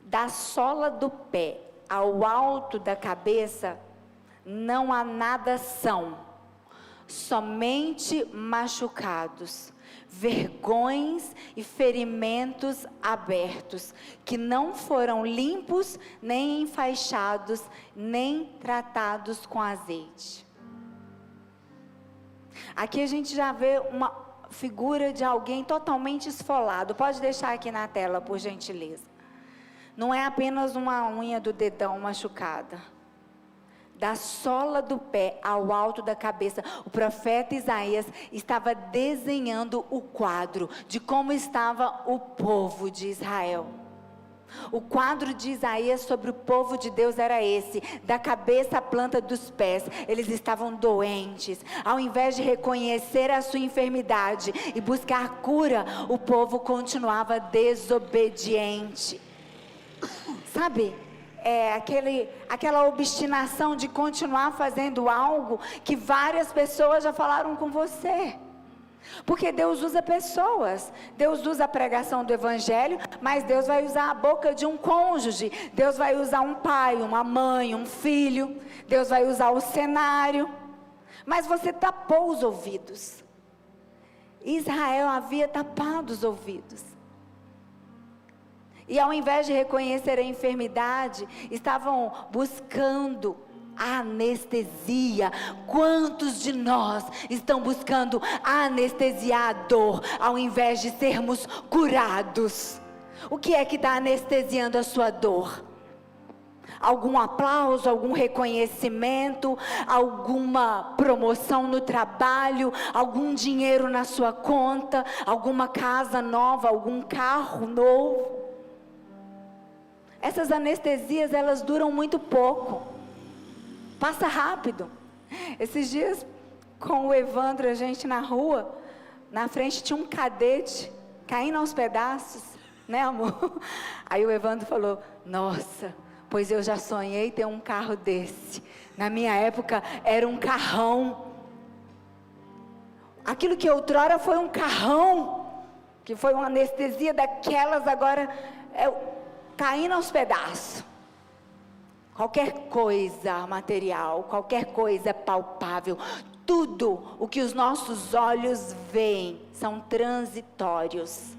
Da sola do pé ao alto da cabeça, não há nada são, somente machucados, vergões e ferimentos abertos, que não foram limpos, nem enfaixados, nem tratados com azeite. Aqui a gente já vê uma figura de alguém totalmente esfolado. Pode deixar aqui na tela, por gentileza. Não é apenas uma unha do dedão machucada. Da sola do pé ao alto da cabeça, o profeta Isaías estava desenhando o quadro de como estava o povo de Israel. O quadro de Isaías sobre o povo de Deus era esse: da cabeça à planta dos pés, eles estavam doentes. Ao invés de reconhecer a sua enfermidade e buscar cura, o povo continuava desobediente. Sabe? Aquela obstinação de continuar fazendo algo que várias pessoas já falaram com você. Porque Deus usa pessoas, Deus usa a pregação do evangelho, mas Deus vai usar a boca de um cônjuge, Deus vai usar um pai, uma mãe, um filho, Deus vai usar o cenário, mas você tapou os ouvidos. Israel havia tapado os ouvidos. E ao invés de reconhecer a enfermidade, estavam buscando a anestesia. Quantos de nós estão buscando anestesiar a dor, ao invés de sermos curados? O que é que está anestesiando a sua dor? Algum aplauso, algum reconhecimento, alguma promoção no trabalho, algum dinheiro na sua conta, alguma casa nova, algum carro novo? Essas anestesias, elas duram muito pouco. Passa rápido. Esses dias, com o Evandro, a gente na rua, na frente tinha um cadete, caindo aos pedaços, né, amor? Aí o Evandro falou: nossa, pois eu já sonhei ter um carro desse. Na minha época, era um carrão. Aquilo que outrora foi um carrão, que foi uma anestesia daquelas, agora caindo aos pedaços. Qualquer coisa material, qualquer coisa palpável, tudo o que os nossos olhos veem são transitórios.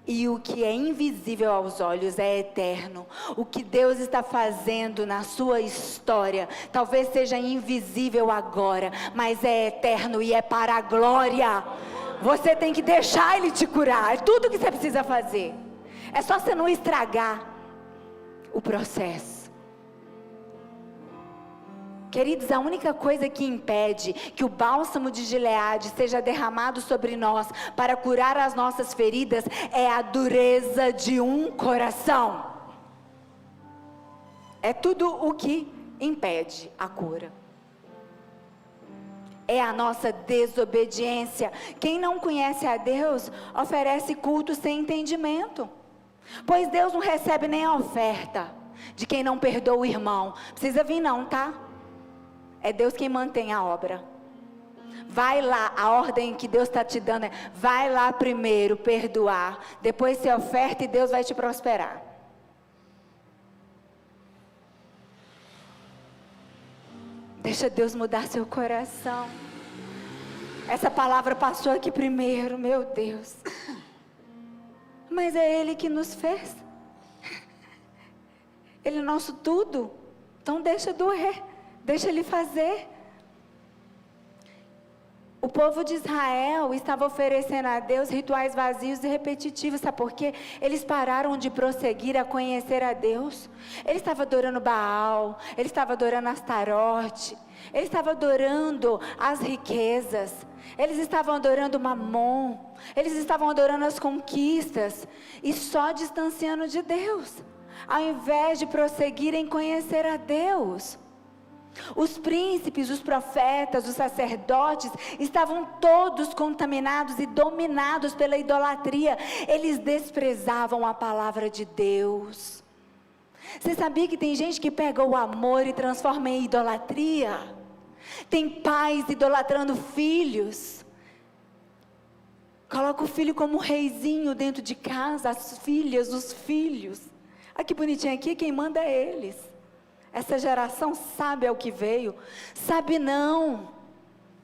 E o que é invisível aos olhos é eterno. O que Deus está fazendo na sua história, talvez seja invisível agora, mas é eterno e é para a glória. Você tem que deixar Ele te curar, é tudo que você precisa fazer. É só você não estragar o processo. Queridos, a única coisa que impede que o bálsamo de Gileade seja derramado sobre nós para curar as nossas feridas é a dureza de um coração. É tudo o que impede a cura. É a nossa desobediência. Quem não conhece a Deus oferece culto sem entendimento, pois Deus não recebe nem a oferta de quem não perdoa o irmão. Precisa vir não, tá? É Deus quem mantém a obra. Vai lá, a ordem que Deus está te dando é: vai lá primeiro perdoar, depois você oferta e Deus vai te prosperar. Deixa Deus mudar seu coração. Essa palavra passou aqui primeiro, meu Deus. Mas é Ele que nos fez. Ele é nosso tudo. Então deixa doer. Deixa Ele fazer. O povo de Israel estava oferecendo a Deus rituais vazios e repetitivos. Sabe por quê? Eles pararam de prosseguir a conhecer a Deus. Eles estavam adorando Baal. Eles estavam adorando Astarote. Eles estavam adorando as riquezas. Eles estavam adorando Mamon. Eles estavam adorando as conquistas. E só distanciando de Deus, ao invés de prosseguir em conhecer a Deus. Os príncipes, os profetas, os sacerdotes estavam todos contaminados e dominados pela idolatria. Eles desprezavam a palavra de Deus. Você sabia que tem gente que pega o amor e transforma em idolatria? Tem pais idolatrando filhos. Coloca o filho como reizinho dentro de casa, as filhas, os filhos. Olha que bonitinho aqui, quem manda é eles. Essa geração sabe ao que veio? Sabe não.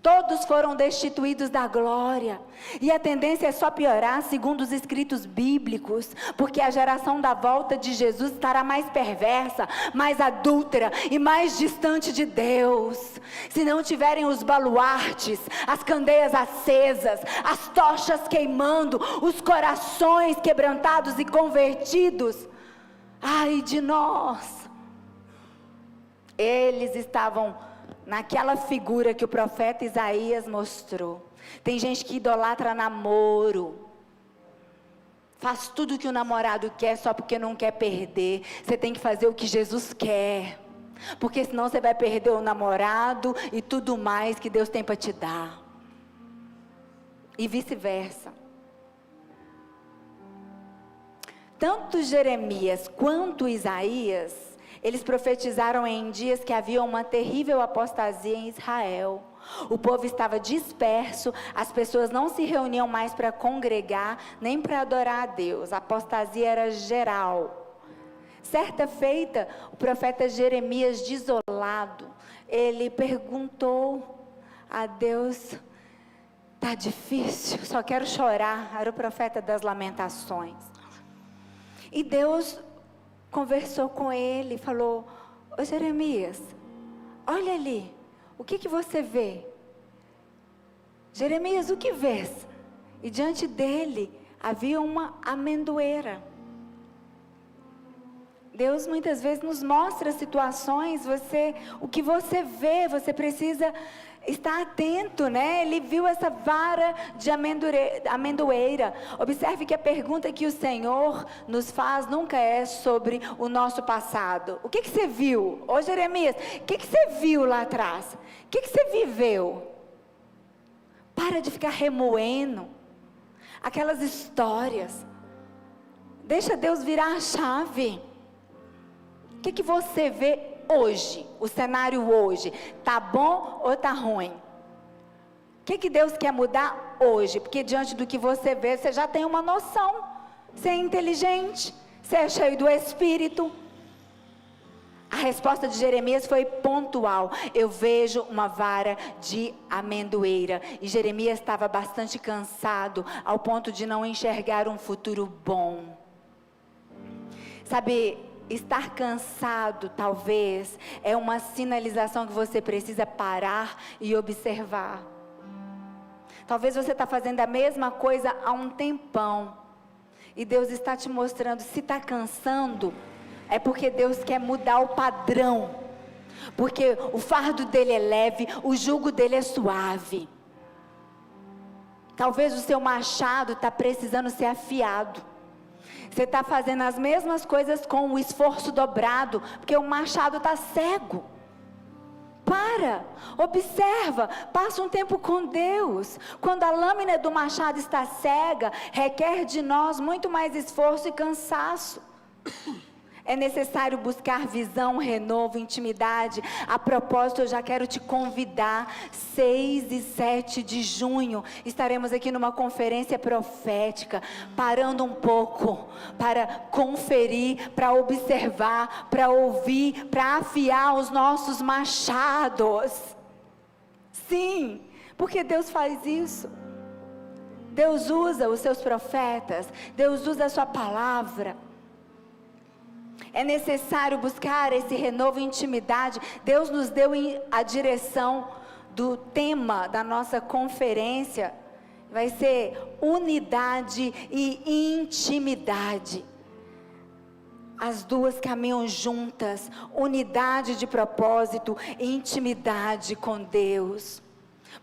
Todos foram destituídos da glória. E a tendência é só piorar, segundo os escritos bíblicos. Porque a geração da volta de Jesus estará mais perversa, mais adúltera e mais distante de Deus. Se não tiverem os baluartes, as candeias acesas, as tochas queimando, os corações quebrantados e convertidos. Ai de nós. Eles estavam naquela figura que o profeta Isaías mostrou. Tem gente que idolatra namoro. Faz tudo o que o namorado quer só porque não quer perder. Você tem que fazer o que Jesus quer. Porque senão você vai perder o namorado e tudo mais que Deus tem para te dar. E vice-versa. Tanto Jeremias quanto Isaías, eles profetizaram em dias que havia uma terrível apostasia em Israel. O povo estava disperso, as pessoas não se reuniam mais para congregar, nem para adorar a Deus. A apostasia era geral. Certa feita, o profeta Jeremias, desolado, ele perguntou a Deus: está difícil, só quero chorar. Era o profeta das lamentações. E Deus conversou com ele, falou: ô Jeremias, olha ali, o que você vê? Jeremias, o que vês? E diante dele havia uma amendoeira. Deus muitas vezes nos mostra situações, o que você vê, você precisa estar atento, né? Ele viu essa vara de amendoeira. Observe que a pergunta que o Senhor nos faz nunca é sobre o nosso passado. O que você viu? Ô Jeremias, o que você viu lá atrás? O que você viveu? Para de ficar remoendo aquelas histórias. Deixa Deus virar a chave. O que você vê hoje? O cenário hoje, tá bom ou tá ruim? O que Deus quer mudar hoje? Porque diante do que você vê, você já tem uma noção. Você é inteligente, você é cheio do Espírito. A resposta de Jeremias foi pontual: eu vejo uma vara de amendoeira. E Jeremias estava bastante cansado, ao ponto de não enxergar um futuro bom. Sabe, estar cansado talvez é uma sinalização que você precisa parar e observar. Talvez você está fazendo a mesma coisa há um tempão, e Deus está te mostrando, se está cansando, é porque Deus quer mudar o padrão, porque o fardo dele é leve, o jugo dele é suave. Talvez o seu machado está precisando ser afiado. Você está fazendo as mesmas coisas com o esforço dobrado, porque o machado está cego. Para, observa, passa um tempo com Deus. Quando a lâmina do machado está cega, requer de nós muito mais esforço e cansaço. É necessário buscar visão, renovo, intimidade. A propósito, eu já quero te convidar, 6 e 7 de junho, estaremos aqui numa conferência profética, parando um pouco, para conferir, para observar, para ouvir, para afiar os nossos machados. Sim, porque Deus faz isso. Deus usa os seus profetas, Deus usa a sua palavra. É necessário buscar esse renovo e intimidade. Deus nos deu a direção do tema da nossa conferência. Vai ser unidade e intimidade. As duas caminham juntas. Unidade de propósito e intimidade com Deus.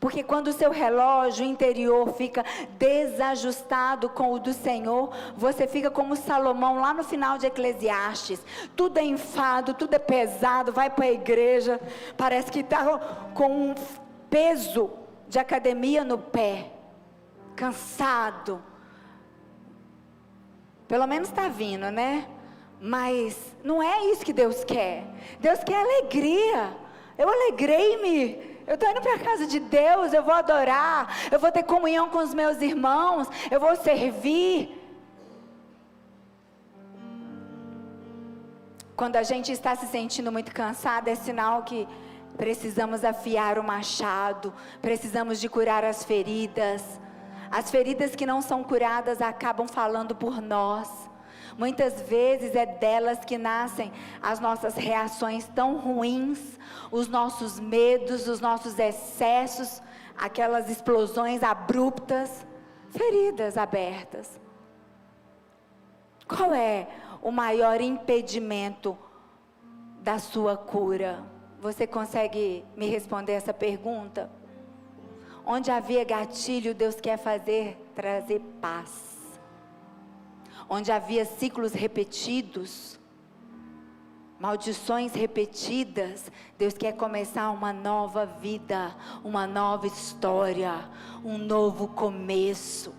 Porque quando o seu relógio interior fica desajustado com o do Senhor, você fica como Salomão lá no final de Eclesiastes. Tudo é enfado, tudo é pesado, vai para a igreja, parece que está com um peso de academia no pé, cansado. Pelo menos está vindo, né? Mas não é isso que Deus quer. Deus quer alegria. Eu alegrei-me. Eu estou indo para a casa de Deus, eu vou adorar, eu vou ter comunhão com os meus irmãos, eu vou servir. Quando a gente está se sentindo muito cansado, é sinal que precisamos afiar o machado, precisamos de curar as feridas. As feridas que não são curadas acabam falando por nós. Muitas vezes é delas que nascem as nossas reações tão ruins, os nossos medos, os nossos excessos, aquelas explosões abruptas, feridas abertas. Qual é o maior impedimento da sua cura? Você consegue me responder essa pergunta? Onde havia gatilho, Deus quer trazer paz. Onde havia ciclos repetidos, maldições repetidas, Deus quer começar uma nova vida, uma nova história, um novo começo.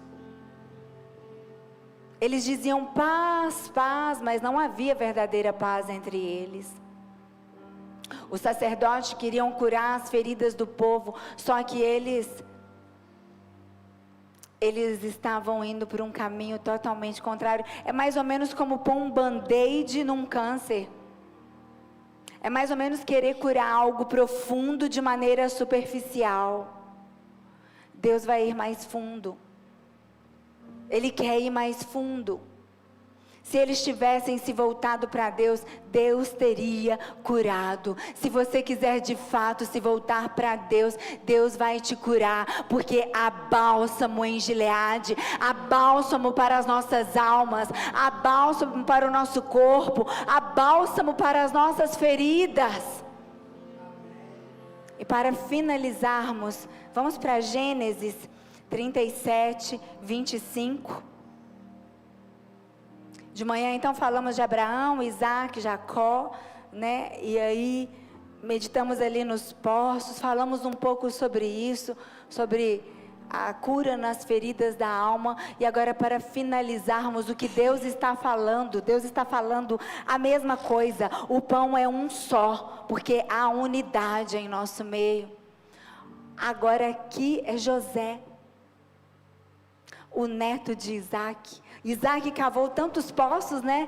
Eles diziam paz, paz, mas não havia verdadeira paz entre eles. Os sacerdotes queriam curar as feridas do povo, só que eles estavam indo por um caminho totalmente contrário. É mais ou menos como pôr um band-aid num câncer. É mais ou menos querer curar algo profundo de maneira superficial. Deus vai ir mais fundo. Ele quer ir mais fundo. Se eles tivessem se voltado para Deus, Deus teria curado. Se você quiser de fato se voltar para Deus, Deus vai te curar. Porque há bálsamo em Gileade, há bálsamo para as nossas almas, há bálsamo para o nosso corpo, há bálsamo para as nossas feridas. E para finalizarmos, vamos para Gênesis 37, 25. De manhã então falamos de Abraão, Isaac, Jacó, né? E aí meditamos ali nos poços, falamos um pouco sobre isso, sobre a cura nas feridas da alma. E agora, para finalizarmos o que Deus está falando a mesma coisa. O pão é um só, porque há unidade em nosso meio. Agora aqui é José, o neto de Isaac. Isaac cavou tantos poços, né?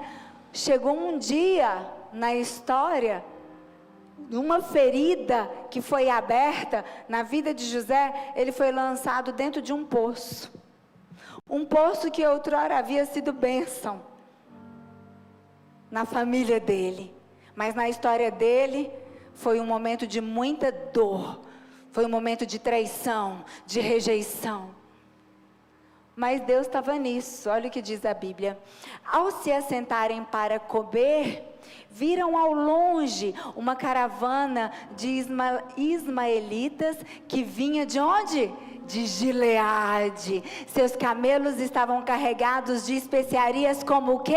Chegou um dia na história, uma ferida que foi aberta na vida de José, ele foi lançado dentro de um poço. Um poço que outrora havia sido bênção na família dele. Mas na história dele, foi um momento de muita dor. Foi um momento de traição, de rejeição. Mas Deus estava nisso, olha o que diz a Bíblia. Ao se assentarem para comer, viram ao longe uma caravana de ismaelitas que vinha de onde? De Gileade. Seus camelos estavam carregados de especiarias como o quê?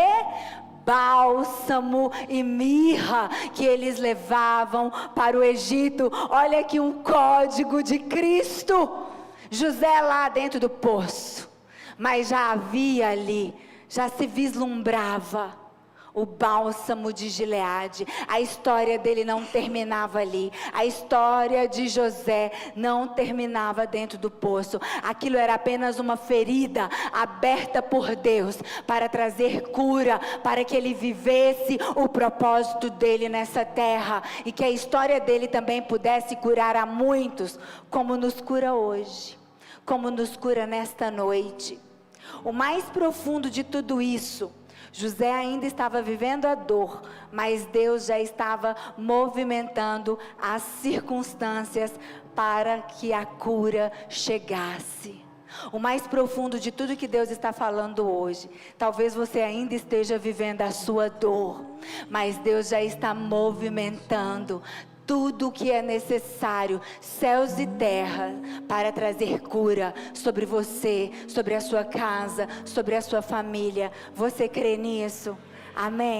Bálsamo e mirra que eles levavam para o Egito. Olha aqui um código de Cristo. José lá dentro do poço, mas já havia ali, já se vislumbrava o bálsamo de Gileade. A história dele não terminava ali. A história de José não terminava dentro do poço. Aquilo era apenas uma ferida aberta por Deus para trazer cura, para que ele vivesse o propósito dele nessa terra e que a história dele também pudesse curar a muitos, como nos cura hoje, como nos cura nesta noite. O mais profundo de tudo isso, José ainda estava vivendo a dor, mas Deus já estava movimentando as circunstâncias para que a cura chegasse. O mais profundo de tudo que Deus está falando hoje, talvez você ainda esteja vivendo a sua dor, mas Deus já está movimentando tudo o que é necessário, céus e terra, para trazer cura sobre você, sobre a sua casa, sobre a sua família. Você crê nisso? Amém?